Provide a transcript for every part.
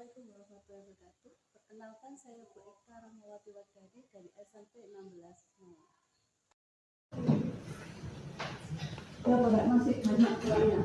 Assalamualaikum warahmatullahi wabarakatuh. Perkenalkan, saya Bu Eka Rahmawati Wardani dari SMP 16 Semarang. Ya, Pak, masih banyak kuahnya.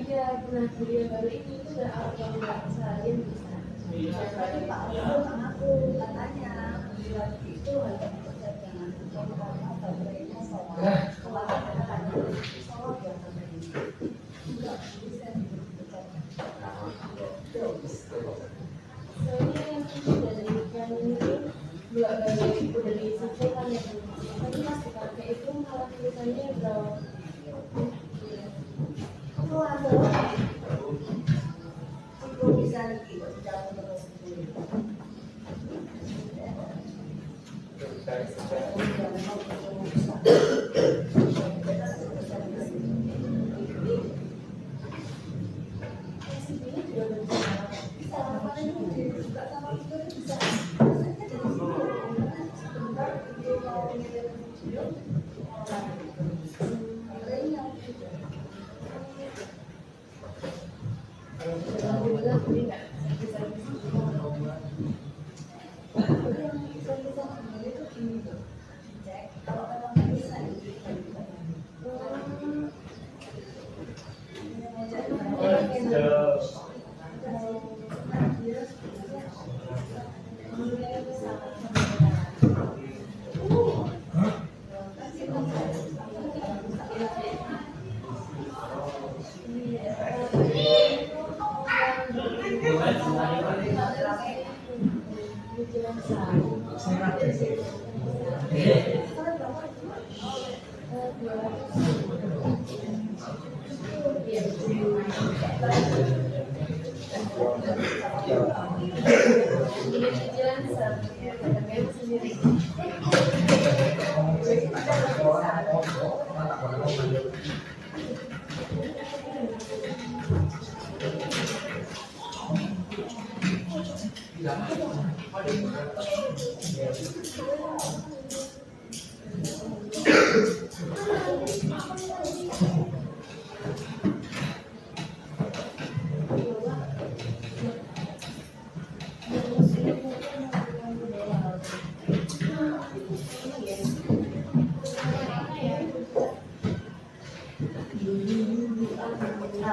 Iya, pernah kuliah baru ini itu udah awal nggak seharian bisa. Tapi Pak aku katanya itu hanya bekerja dengan karena baterainya solar. Kemarin katanya solar biasa enggak bisa bekerja. Soalnya yang sudah diberikan itu dua bagian itu dari sampaikan ya. Tapi pas dipakai itu malah tulisannya brown. Itu ada aku bisa gitu jalan terus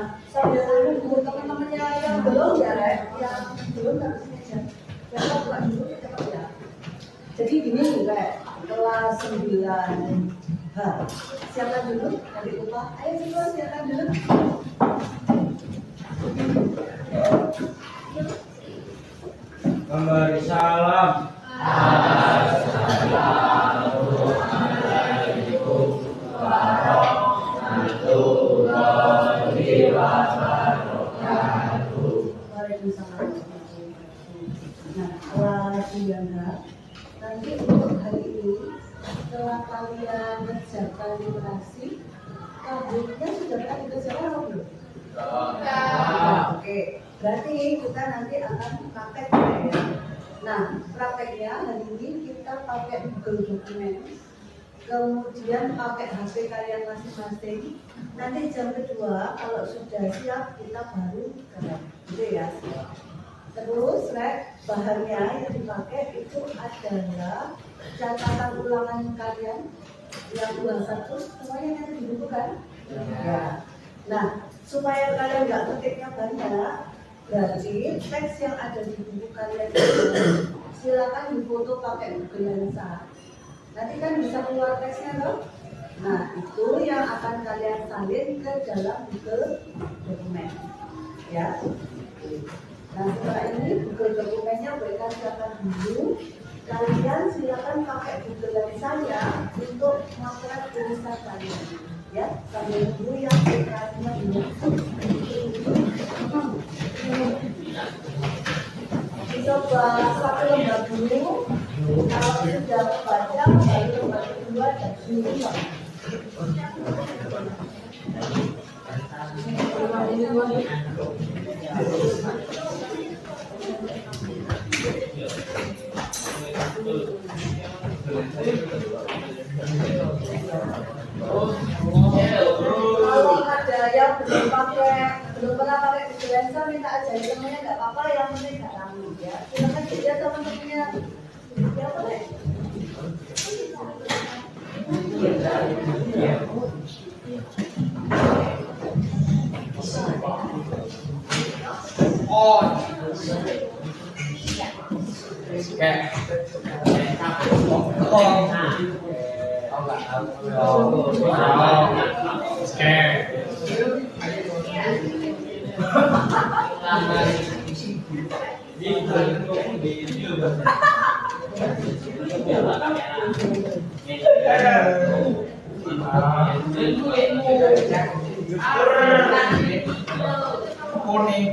Nah, sambil nunggu teman-temannya yang belum ya, Rek, yang belum harus ini aja. Yang buka dulu cepat ya. Jadi gini, Rek, kelas 9H. Siapkan dulu, dari upah. Ayo semua siapkan dulu. Memberi salam. Nah, kelas 9H. Nanti untuk hari ini, setelah kalian mengerjakan literasi, kabutnya sudah pernah dikerjakan atau belum? Oke, berarti kita nanti akan praktek ya. Nah, prakteknya hari ini kita pakai Google Dokumen, kemudian pakai HP kalian masing-masing. Nanti jam kedua kalau sudah siap kita baru gerak, gitu ya. Terus, Rek, bahannya yang dipakai itu adalah catatan ulangan kalian yang ulang satu, semuanya nanti dibukukan. Ya. Nah, supaya kalian nggak ketiknya banyak, berarti teks yang ada di buku kalian itu silakan difoto pakai Google Lensa. Nanti kan bisa keluar teksnya loh. Nah, itu yang akan kalian salin ke dalam Google Dokumen. Ya. Nah, setelah ini Google Dokumennya berikan silakan dulu. Kalian silakan pakai Google Lensanya untuk memotret tulisan kalian. Ya, sambil dulu yang dekatnya dulu. Coba satu lembar dulu. Kalau sudah baca, baru lembar kedua dan kedua. Kalau ada yang belum pernah pakai Google Lensa, minta ajarin temennya, nggak apa-apa, yang penting nggak ramu ya. Silakan dia teman-temannya. Ya boleh. Kuning.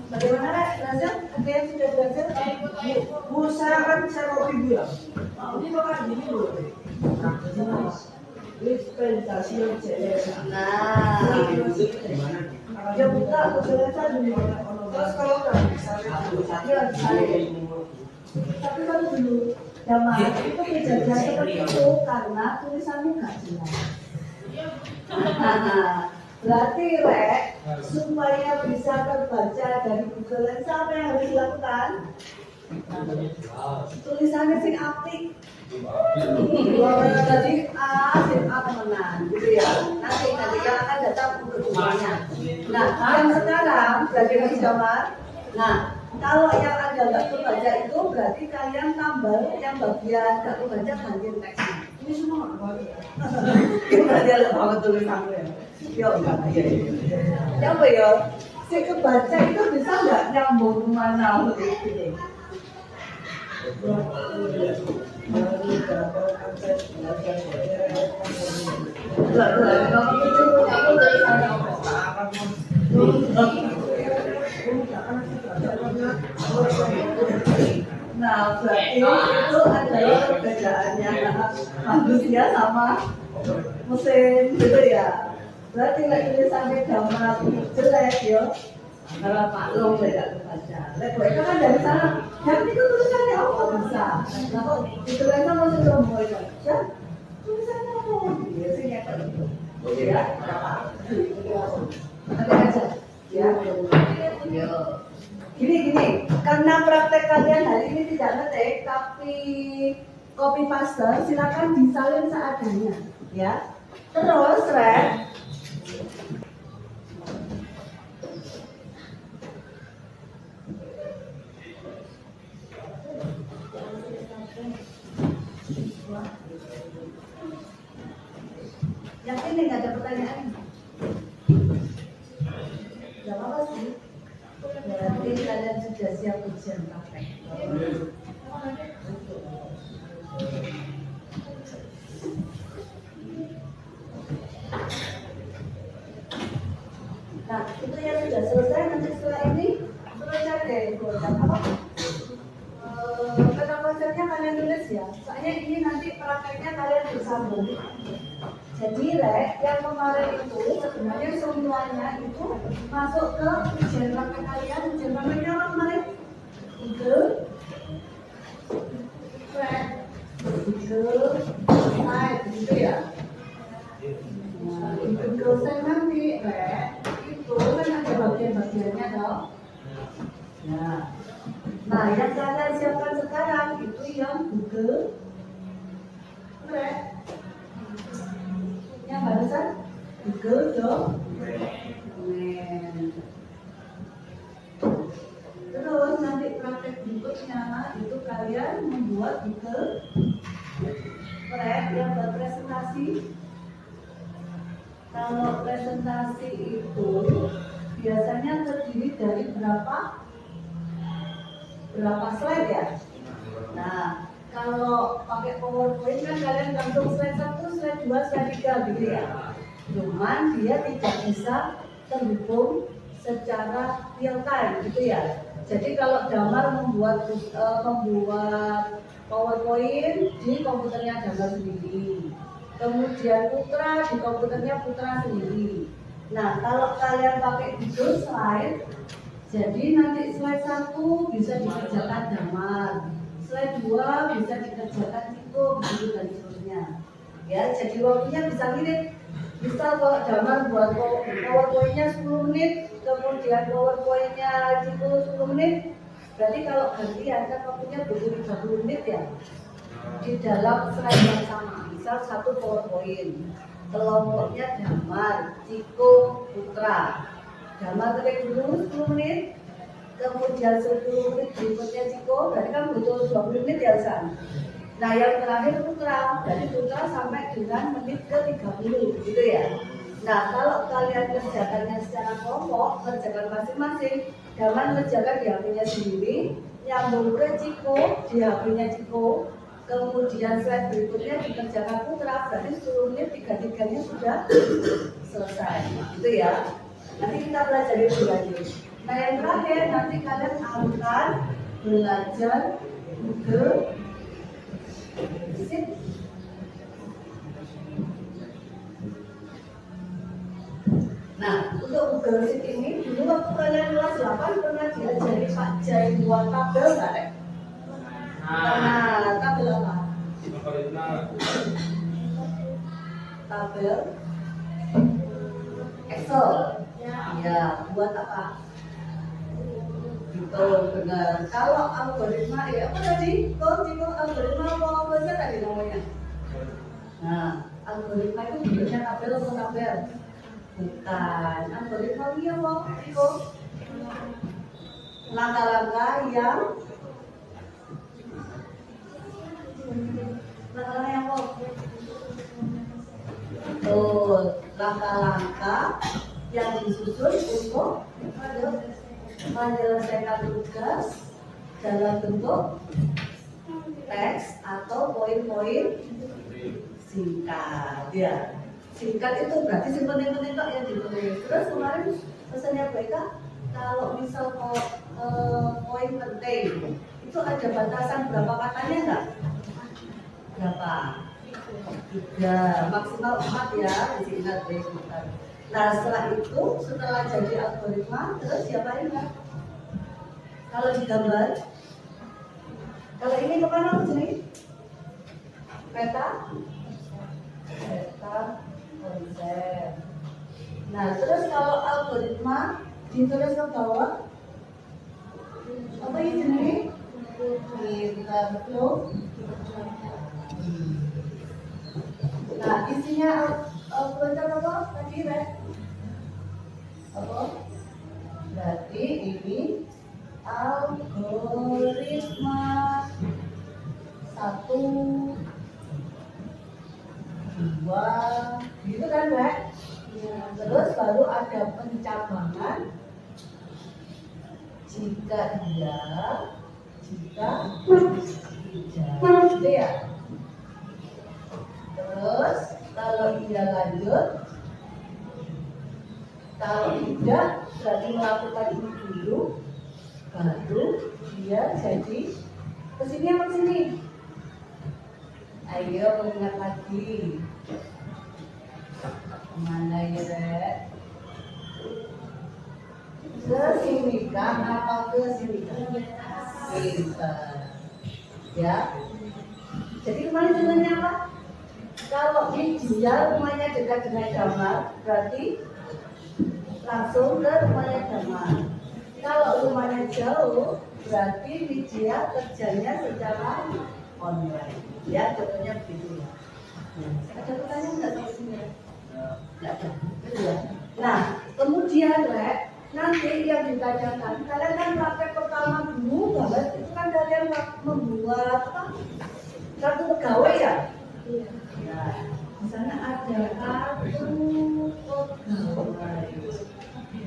Bagaimana, Razak? Ada yang sudah belajar? Bu, saya mau bilang. Ini bakal gini loh. Dispensasi jelas. Nah, dia buka jelasnya dulu. Terus kalau nggak bisa, dia saya. Tapi kalau dulu zaman itu kejadian seperti itu karena tulisannya nggak jelas. Berarti, Rek, supaya bisa terbaca dari Google Lensa, apa yang harus dilakukan? Tulisannya sing apik. Jadi A temenan, gitu ya. Nanti yang akan datang untuk semuanya. Nah, yang sekarang jadi zaman. Nah, kalau yang ada nggak terbaca itu berarti kalian tambah yang bagian nggak terbaca ganti teksnya. Ini semua nggak baru ya. Berarti ada banget tulisannya ya. Yo, ya apa ya? Si kebaca itu bisa nggak nyambung kemana ini? Nah, berarti itu adalah perbedaannya manusia sama mesin gitu ya. Berarti lagi tulisannya gambar jelek ya. Kalau maklum tidak kebaca. Mereka kan dari sana. Yang itu tulisannya apa bisa? Nah, kok ditulisnya masih lombok itu? Ya, tulisannya apa? Biasanya kalau itu. Oke ya, apa? Nanti aja. Ya, ya. Gini, karena praktek kalian hari ini tidak ngetik tapi copy paste, silakan disalin seadanya, ya. Terus, Red, yakin nih nggak ada pertanyaan? Gak apa-apa sih. Berarti kalian sudah siap ujian praktek. Nah, itu yang sudah selesai. Nanti setelah ini selesai deh. Kata konsepnya kalian tulis ya. Soalnya ini nanti prakteknya kalian bersambung. Jadi yang kemarin itu sebenarnya semuanya itu masuk ke ujian praktek kalian. Ujian prakteknya apa kemarin? Google, Site, gitu ya. Nah, di Google Site nanti itu kan ada bagian-bagiannya dong. Nah, yang kalian siapkan sekarang itu yang Google yang barusan Google Document. Terus nanti praktek berikutnya itu kalian membuat Google Document yang berpresentasi. Kalau presentasi itu biasanya terdiri dari berapa slide ya? Nah, kalau pakai PowerPoint kan kalian gantung slide 1, slide 2, slide 3 gitu ya. Cuman dia tidak bisa terhubung secara real time gitu ya. Jadi kalau Damar membuat PowerPoint di komputernya Damar sendiri. Kemudian Putra di komputernya Putra sendiri. Nah, kalau kalian pakai Google Slide, jadi nanti slide 1 bisa dikerjakan Damar. Slide 2 bisa dikerjakan Ciko, begitu dan seterusnya. Ya, jadi waktunya bisa mirip. Bisa kalau Damar buat PowerPoint-nya 10 menit, kemudian PowerPoint-nya Ciko 10 menit. Berarti kalau gantian kan waktunya butuh 30 menit ya. Di dalam slide yang sama. Misal satu PowerPoint. Kelompoknya Damar, Ciko, Putra. Damar ketik dulu 10 menit. Kemudian 10 menit berikutnya Ciko, berarti kan butuh 20 menit ya San. Nah yang terakhir Putra, jadi Putra sampai dengan menit ke 30 gitu ya. Nah kalau kalian kerjakannya secara kelompok, kerjakan masing-masing. Damar kerjakan di HP-nya sendiri, nyambung ke Ciko di HP-nya Ciko. Kemudian slide berikutnya dikerjakan Putra, berarti 10 menit 3-3-nya sudah selesai gitu ya. Nanti kita belajar itu lagi. Nah yang terakhir nanti kalian akan belajar Google Sheet. Nah untuk Google Sheet ini dulu waktu kalian kelas 8 pernah diajari Pak Jai buat tabel nggak deh? Nah tabel apa? Tabel Excel. Ya buat apa? Gitu benar. Kalau algoritma ya apa tadi? Ciko algoritma apa saja tadi namanya? Nah algoritma itu bentuknya tabel atau tabel? Bukan. Algoritma ini apa? Ciko langkah-langkah yang apa? Langkah-langkah yang disusun untuk menyelesaikan tugas dalam bentuk teks atau poin-poin singkat ya. Singkat itu berarti simpen-simpen itu yang ditulis. Terus kemarin pesannya BK kalau misal poin penting itu ada batasan berapa katanya enggak? Berapa? 3, maksimal 4 ya, disingkat sebentar. Nah setelah itu, setelah jadi algoritma, terus siapa ini? Kalau digambar, kalau ini kemana sini? Peta? Peta, konsep. Nah terus kalau algoritma, ditulis ke bawah, apa ini? Kita flow. Nah, isinya algoritma apa tadi, Red? Apa? Berarti ini algoritma 1, 2, gitu kan, Red? Terus baru ada pencabangan jika iya, jika tidak, gitu ya. Terus kalau iya lanjut, kalau tidak berarti melakukan ini dulu, baru dia jadi kesini apa sini? Ayo mengingat lagi. Mana ya, Rek? Kesini kan apa kesini kan? Pintar. Ya. Jadi kemarin contohnya apa? Kalau dia rumahnya dekat dengan Damar, berarti langsung ke rumahnya Damar. Kalau rumahnya jauh, berarti dia kerjanya secara online. Ya, contohnya begitu ya. Ada pertanyaan nggak di sini? Nggak ada. Betul ya. Nah, kemudian Rek, nanti yang ditanyakan, kalian kan praktek pertama dulu, bahwa itu kan kalian membuat apa? Kartu pegawai ya? Ya, di sana ada kartu pegawai.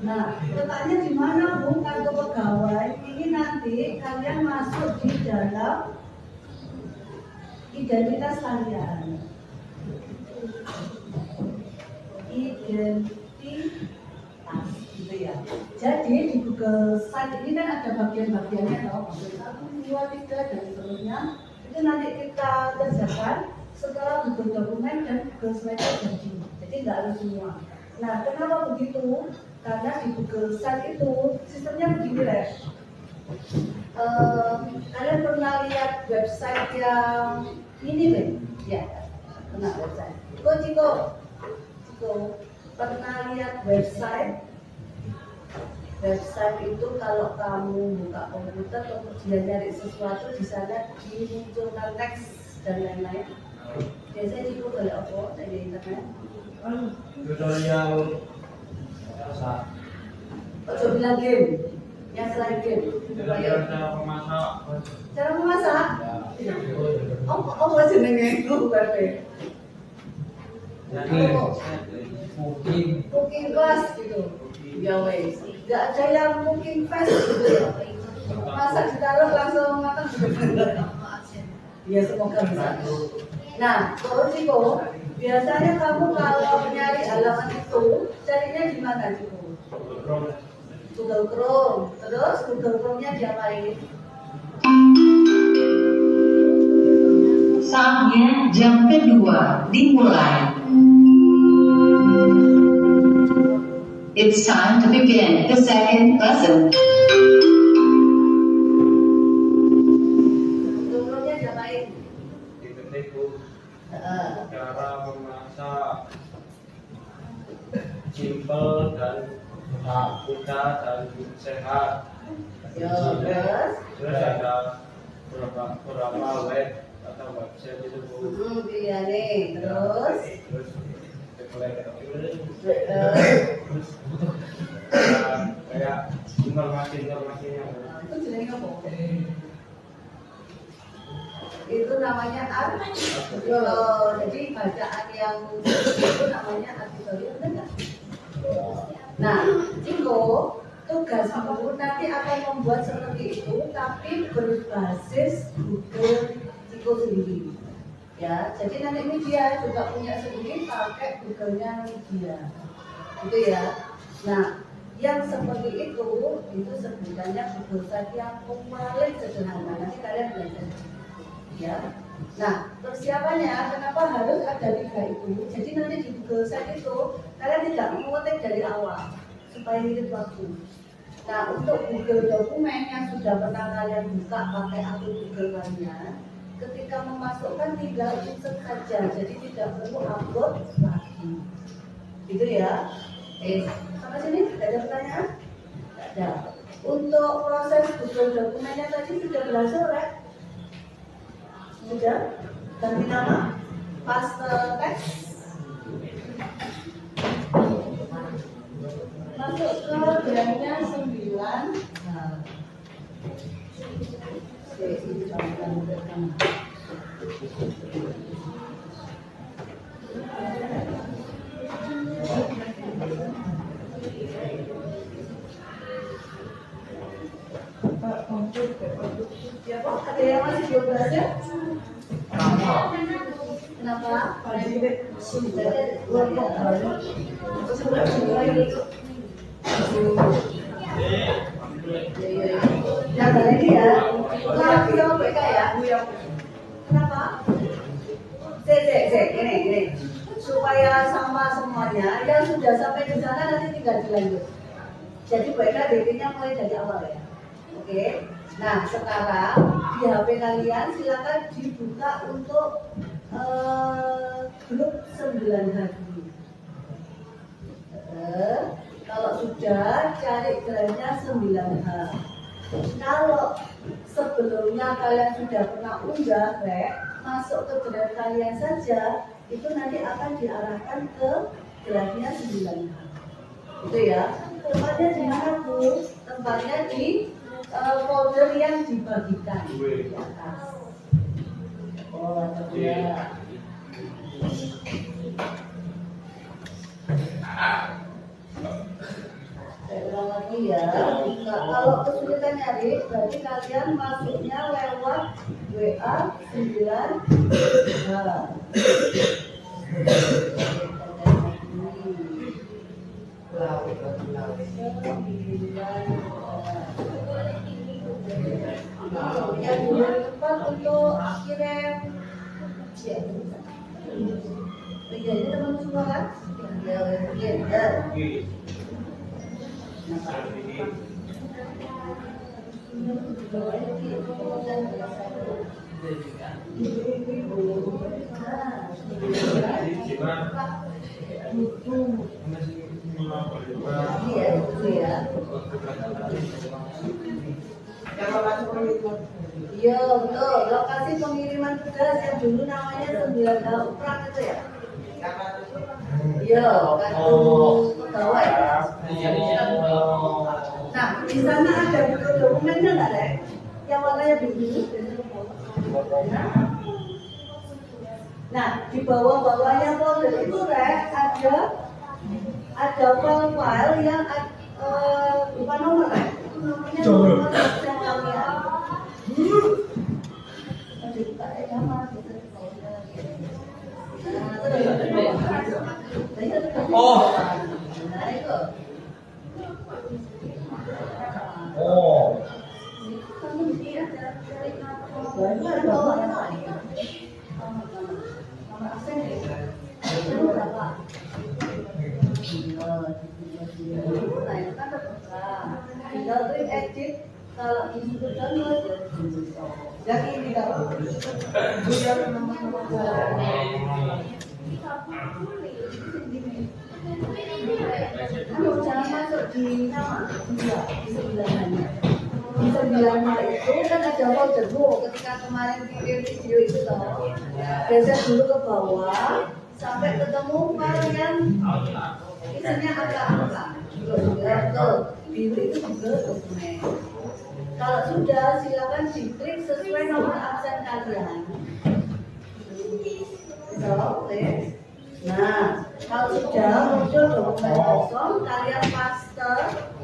Nah, letaknya di mana Bu kartu pegawai? Ini nanti kalian masuk di dalam identitas kalian. Identitas, gitu ya. Jadi di Google Site ini kan ada bagian-bagiannya, loh. 1, 2, 3 dan seterusnya. Itu nanti kita kerjakan setelah Google Dokumen dan Google Slide jadi. Jadi nggak harus semua. Nah, kenapa begitu? Karena di Google Site itu sistemnya begini, Res. Kalian pernah lihat website yang ini, Ben? Ya, pernah website. Ciko, pernah lihat website? Website itu kalau kamu buka komputer kemudian nyari sesuatu di sana dimunculkan teks dan lain-lain. Biasanya itu oleh apa dari internet? Tutorial masak. Ojo bilang game, yang selain game. Tutorial cara memasak. Cara memasak? Ya. Oh jenenge itu berarti. Cooking class gitu. Ya wes. Gak ada yang cooking fast gitu ya. Masak ditaruh langsung makan gitu. Ya semoga bisa. Nah, kalau Ciko, biasanya kamu kalau nyari halaman itu carinya di mana, Ciko? Google Chrome. Terus Google Chrome-nya diapain? Saatnya jam kedua dimulai. It's time to begin the second lesson. Google Chrome-nya diapain? Diketik cara memasak simple dan mudah dan sehat. Ya, terus? Terus ada beberapa web atau website itu Pilihannya. Terus? terus kayak informasinya. Itu jenisnya apa? Itu namanya artikel. Jadi bacaan yang itu namanya artikel, benar? Nah, Ciko, tugasmu nanti akan membuat seperti itu, tapi berbasis Google Google sendiri. Ya, jadi nanti media juga punya sendiri pakai Google-nya media, gitu ya. Nah, yang seperti itu sebenarnya Google Site yang paling sederhana. Nanti kalian belajar, ya. Nah, persiapannya kenapa harus ada 3 itu? Jadi nanti di Google Site itu kalian tidak mengetik dari awal supaya irit waktu. Nah, untuk Google dokumen yang sudah pernah kalian buka pakai akun Google kalian, ketika memasukkan tinggal insert saja, jadi tidak perlu upload lagi. Gitu ya. Sampai sini tidak ada pertanyaan? Tidak ada. Untuk proses Google dokumennya tadi sudah berhasil, Rek? Sudah? Ganti nama? Paste teks? Masuk ke drive-nya 9. Nah. Oke, ini contohnya pertama. Ada yang masih belum berhasil? Kenapa? Yang tadi ya, lagi yang PK ya. Kenapa? Ini supaya sama semuanya yang sudah sampai di sana nanti tinggal dilanjut. Jadi PK DP-nya mulai dari awal ya. Oke. Nah, sekarang di HP kalian silakan dibuka untuk grup 9 hari. Kalau sudah cari drive-nya 9H. Kalau sebelumnya kalian sudah pernah unggah, masuk ke drive kalian saja, itu nanti akan diarahkan ke drive-nya 9H. Gitu ya. Tempatnya di mana, Bu? Tempatnya di folder yang dibagikan di atas. Oh, ya. Saya ulang lagi ya. Nah, kalau kesulitan nyari, berarti kalian masuknya lewat WA 9H. Yang duluan tempat untuk kirim. Iya, ini teman semua kan? Ya. Iya betul, lokasi pengiriman tugas yang dulu namanya 9H Uprak itu ya. Iya, kartu pegawai. Nah, di sana ada buku dokumennya nggak, Rek? Yang warnanya biru. Nah, di bawah-bawahnya folder itu, Rek, ada file-file yang bukan nomor, Rek. Itu nomornya nomor yang kalian. Dibuka ya, sama. Oh. Nah, itu. Oh. Tinggal klik edit, kalau ini sudah download, jadi ini kalau jangan masuk di nama, di sebelahnya. Di sebelahnya itu kan ada folder bu. Ketika kemarin kirim video itu toh, geser dulu ke bawah sampai ketemu file yang isinya angka-angka. Tuh, biru itu Google dokumen. Kalau sudah, silakan diklik sesuai nomor absen kalian. So, Nah, kalau sudah muncul dokumen kosong, kalian paste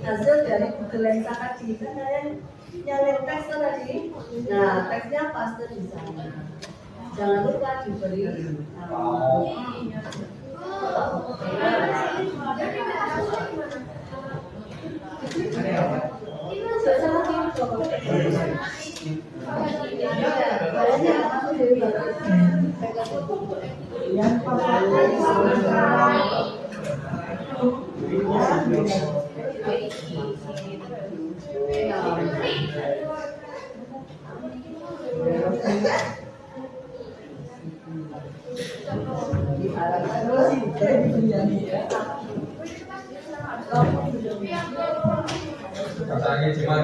hasil dari Google Lensa tadi. Kan kalian nyalin teks tadi. Nah, teksnya paste di sana. Jangan lupa diberi nama. Katanya cuma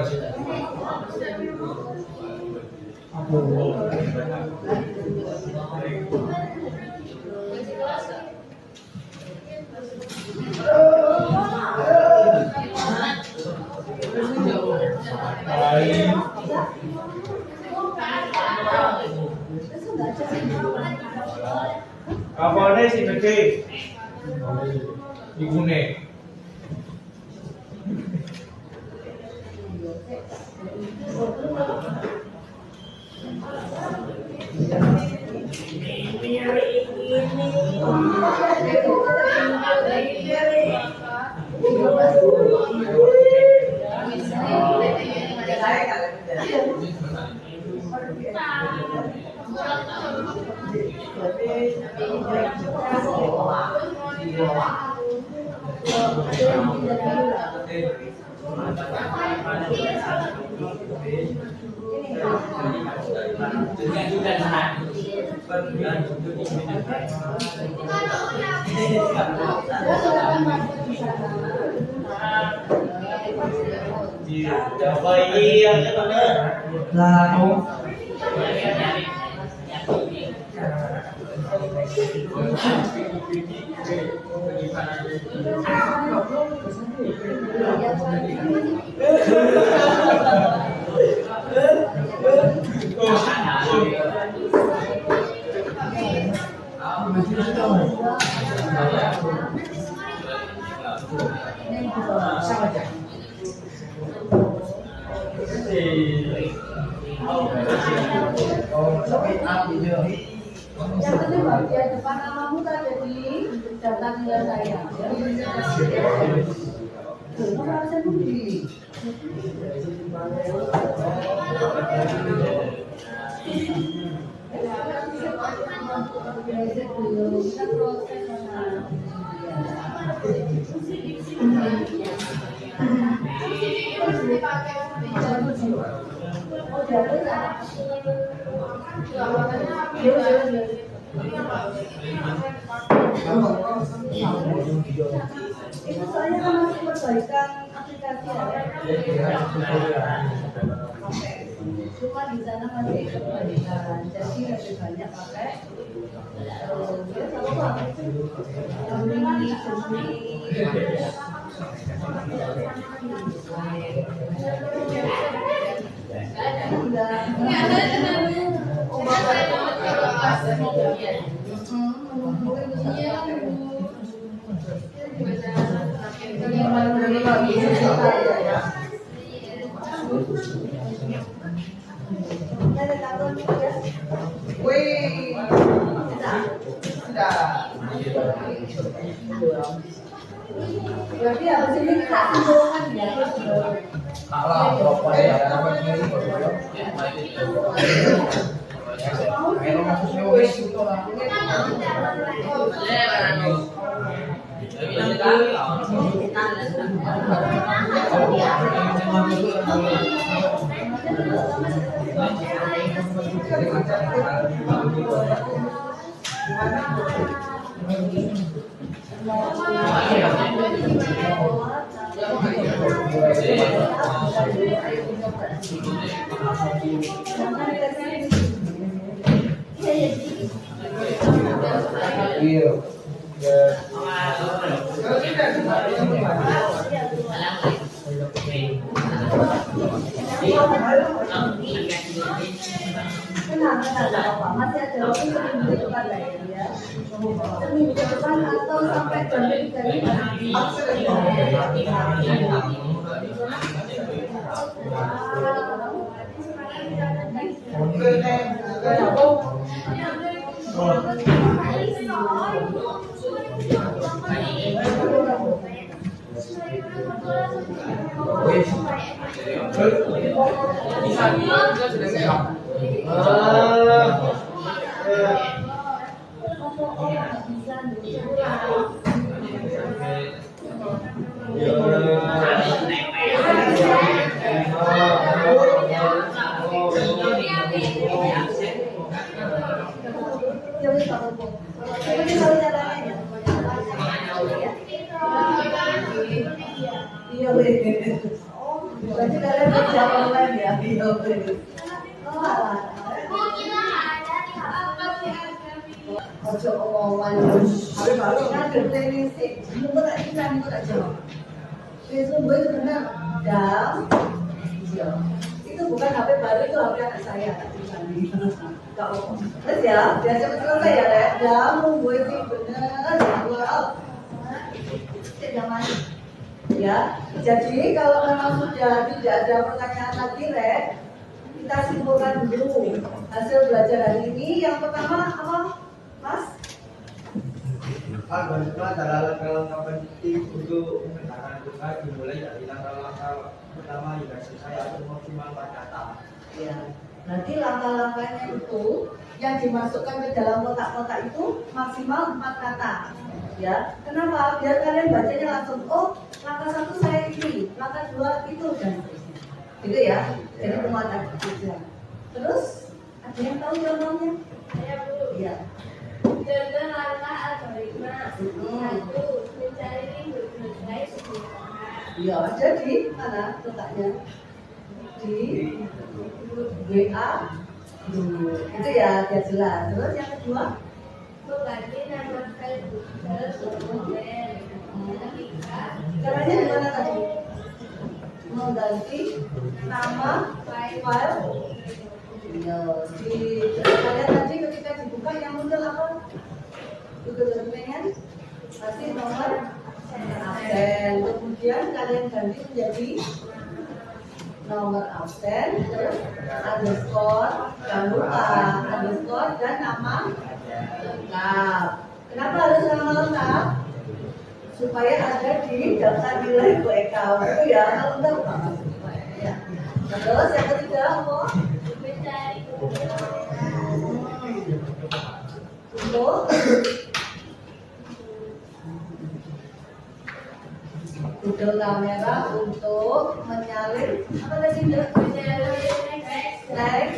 kapalnya si gede ibune Yang penting bagian depan namamu tak jadi data nilai saya. Kamu harusnya bukti. Kita proses itu soalnya kan masih perbaikan aplikasi ya. Cuma di sana masih perbaikan, jadi lebih banyak pakai berarti habis ini kita kumpulkan ya. Tenang, tenang, nggak apa-apa. Masih ada waktu seminggu depan lah ya. Seminggu depan atau sampai jam iya, berarti kalian kerja online ya? Iya, ojo omongan kan training sih nomor iklan itu tak jawab besok gue benar jam itu bukan HP baru, itu HP anak saya nggak apa terus ya biar cepet selesai ya Rek jam gue sih bener gue jangan ya jadi kalau memang sudah tidak ada pertanyaan lagi Rek kita simpulkan dulu hasil belajar hari ini. Yang pertama apa Mas? Bagaimana cara langkah penting untuk memetakan duka dimulai dari langkah-langkah pertama yang saya atau maksimal 4 kata. Ya, nanti langkah-langkahnya itu yang dimasukkan ke dalam kotak-kotak itu maksimal 4 kata. Ya, kenapa? Biar kalian bacanya langsung. Oh, langkah 1 saya ini, langkah 2 itu dan seterusnya. Gitu ya. Jadi penguatan kerja. Terus ada yang tahu contohnya? Saya Bu. Iya. Contoh langkah algoritma. 1. Mencari berbagai sumber. Iya, ada di mana letaknya? Di WA dulu. Itu ya, biar jelas. Terus yang kedua? Mengganti nama file Google kemudian ketiga Caranya gimana tadi? Mengganti nama file. Ya, di kalian tadi ketika dibuka yang muncul apa? Google dokumennya pasti nomor absen. Kemudian kalian ganti menjadi nomor absen, terus underscore, jangan lupa underscore dan nama lengkap. Kenapa harus nama lengkap? Supaya ada di daftar nilai QEK itu ya, kalau enggak apa? Ya. Terus yang ketiga apa? mencari Untuk Google kamera untuk menyalin apa tadi Mbak? Teks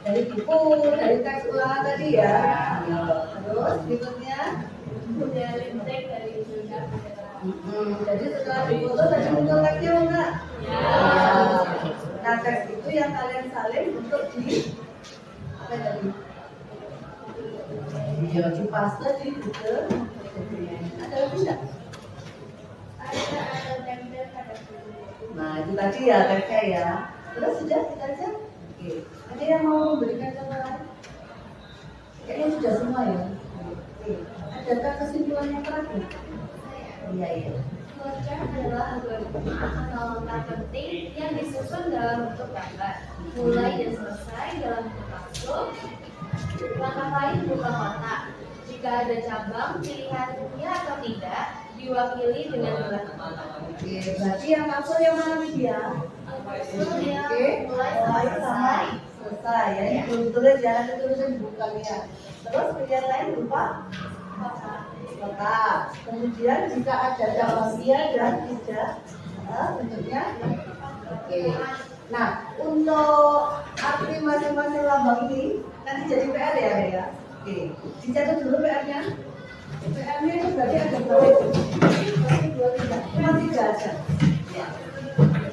dari buku, dari teks ulangan tadi ya. Terus berikutnya mencari teks dari Google. jadi setelah difoto tadi muncul teksnya enggak? Ya. Nah teks itu yang kalian salin untuk di apa tadi? Ya di paste di Google. Ada lagi enggak? Ada tempel pada Google. Nah itu tadi ya teksnya ya. Terus sudah kita aja. Oke. Ada yang mau memberikan contoh lain? Kayaknya sudah semua ya. Oke. Adakah kesimpulan yang terakhir? Iya iya. Flowchart adalah algoritma atau langkah penting yang disusun dalam bentuk gambar, mulai dan selesai dalam bentuk langsung. Langkah lain berupa kotak. Jika ada cabang, pilihannya atau tidak diwakili dengan belah kotak. Oke. Berarti yang masuk yang mana dia? Algoritma yang Oke. mulai Mulai sampai sampai selesai ya. Ini belum tulis jangan ditulisin di buku kalian. Terus pilihan lain berupa kotak. kotak. Kemudian jika ada cabang iya dan tidak, bentuknya oke. Nah, untuk arti masing-masing lambang ini nanti jadi PR ya, ya. Oke. Dicatat dulu PR-nya. PR-nya itu berarti ada berapa? Berarti 2 3. Cuma 3 aja. Ya.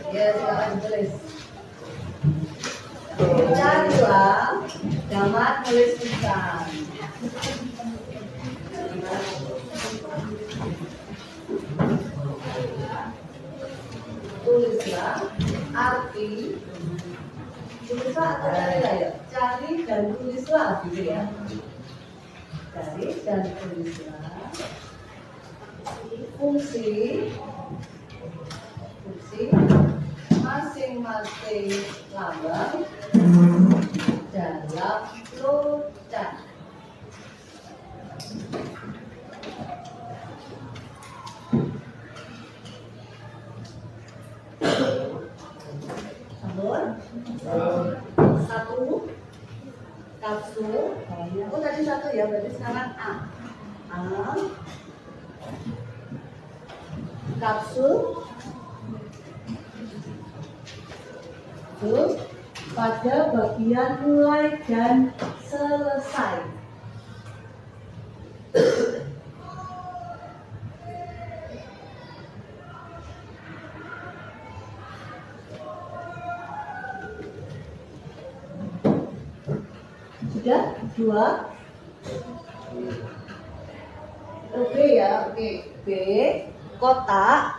Ya, silakan ditulis. Kita bilang damat nulis tulisan. tulislah arti, tulislah atau carilah ya, cari dan tulislah gitu ya, cari dan tulislah fungsi masing-masing lambang dalam flowchart. Sampun? Satu kapsul. Oh tadi satu ya, berarti sekarang A. Kapsul. Terus pada bagian mulai dan selesai. Sudah? Dua. Oke ya, oke. B, kotak.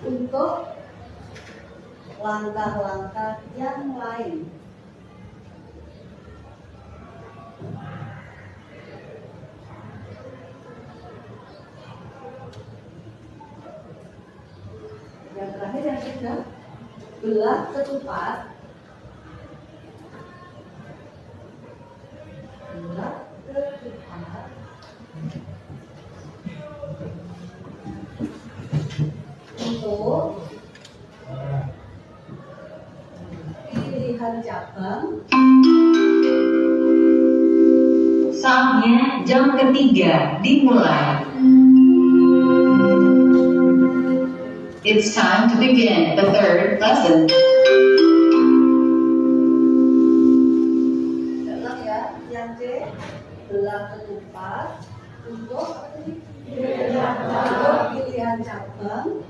Untuk langkah-langkah yang lain. Yang terakhir yang ketiga, belah ketupat. Belah ketupat. Untuk pilihan cabang. Saatnya jam ketiga dimulai. It's time to begin the third lesson. Ulang ya, yang C, belah ketupat untuk pilihan cabang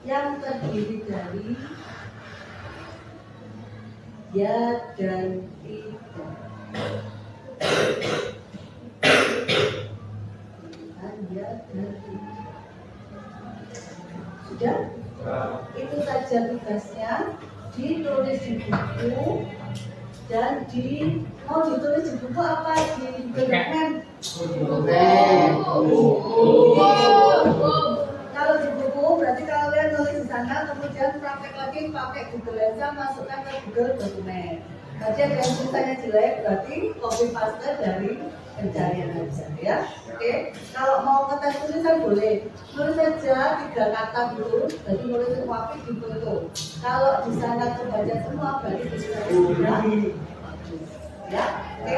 yang terdiri dari ya dan tidak. Pilihan ya dan tidak. Sudah? Itu saja tugasnya. Ditulis di buku dan mau ditulis di buku apa? Di dokumen. Kalau di buku berarti kalian nulis di sana, kemudian praktek lagi pakai Google aja, masukkan ke Google dokumen. Berarti ada yang tulisannya jelek, berarti copy paste dari pencarian aja ya. Oke. Kalau mau ngetes tulisan boleh, nulis saja 3 kata dulu, jadi nulis semua di foto. Kalau di sana terbaca semua, berarti tulisannya sudah bagus. Ya, oke.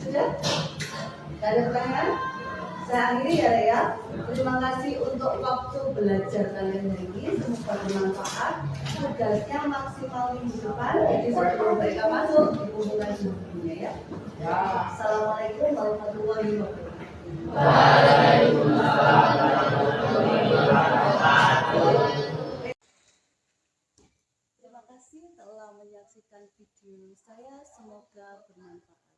Sudah? Tidak ada pertanyaan? Saya akhiri ya. Terima kasih untuk waktu belajar kalian hari ini. Semoga bermanfaat. Tugasnya maksimal minggu depan. Jadi sebelum mereka masuk, dikumpulkan bukunya ya. Assalamualaikum warahmatullahi wabarakatuh. Terima kasih telah menyaksikan video saya. Semoga bermanfaat.